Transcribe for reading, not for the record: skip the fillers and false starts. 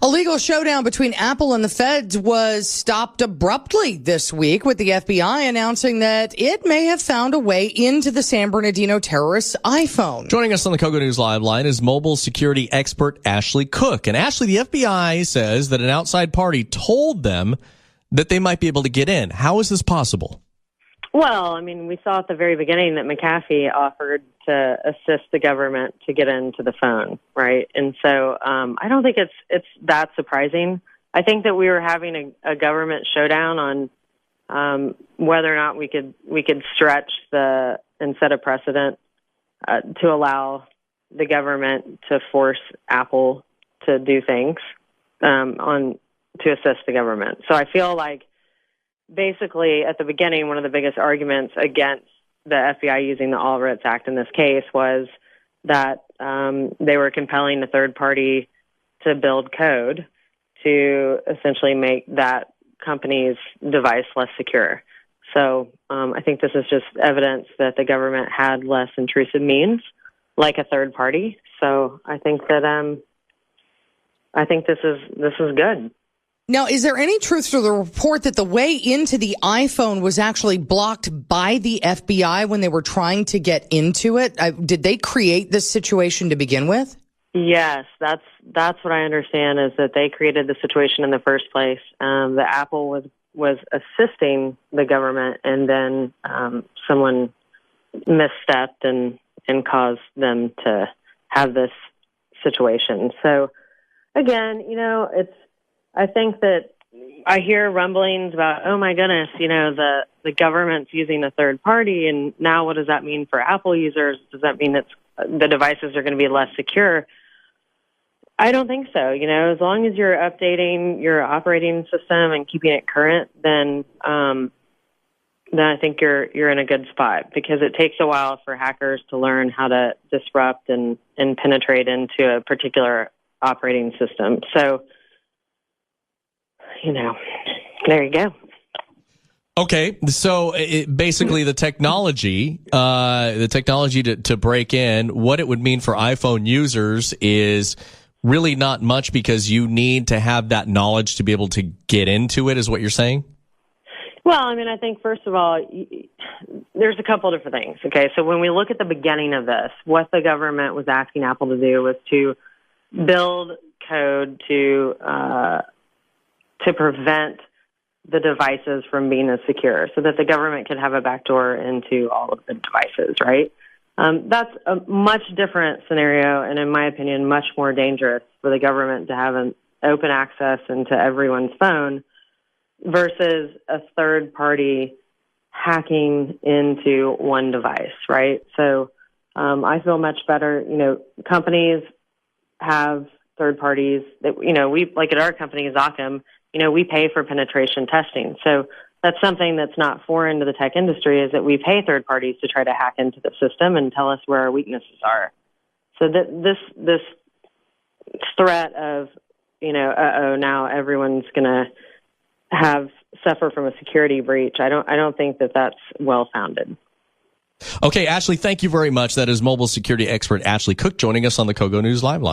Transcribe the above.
A legal showdown between Apple and the feds was stopped abruptly this week, with the FBI announcing that it may have found a way into the San Bernardino Terrorists' iPhone. Joining us on the Kogo News Live line is mobile security expert Ashley Cook. And Ashley, the FBI says that an outside party told them that they might be able to get in. How is this possible? Well, I mean, we saw at the very beginning that McAfee offered to assist the government to get into the phone, right? And so I don't think it's that surprising. I think that we were having a government showdown on whether or not we could stretch and set a precedent to allow the government to force Apple to do things to assist the government. So I feel like basically, at the beginning, one of the biggest arguments against the FBI using the All Writs Act in this case was that they were compelling a third party to build code to essentially make that company's device less secure. So I think this is just evidence that the government had less intrusive means, like a third party. So I think that this is good. Now, is there any truth to the report that the way into the iPhone was actually blocked by the FBI when they were trying to get into it? Did they create this situation to begin with? Yes, that's what I understand, is that they created the situation in the first place. The Apple was assisting the government, and then someone misstepped and caused them to have this situation. So, again, I think that I hear rumblings about, oh my goodness, the government's using a third party, and now what does that mean for Apple users? Does that mean that the devices are going to be less secure? I don't think so. As long as you're updating your operating system and keeping it current, then I think you're in a good spot, because it takes a while for hackers to learn how to disrupt and penetrate into a particular operating system. So, there you go. Okay, so basically the technology to break in, what it would mean for iPhone users is really not much, because you need to have that knowledge to be able to get into it, is what you're saying? Well, I think, first of all, there's a couple different things. Okay, so when we look at the beginning of this, what the government was asking Apple to do was to build code to prevent the devices from being as secure, so that the government could have a backdoor into all of the devices, right? That's a much different scenario, and in my opinion, much more dangerous for the government to have an open access into everyone's phone versus a third party hacking into one device, right? So I feel much better. Companies have third parties that, we, like at our company, ZOCCAM, we pay for penetration testing. So that's something that's not foreign to the tech industry, is that we pay third parties to try to hack into the system and tell us where our weaknesses are. So that this threat of, now everyone's going to suffer from a security breach, I don't think that that's well-founded. Okay, Ashley, thank you very much. That is mobile security expert Ashley Cook joining us on the Kogo News Live line.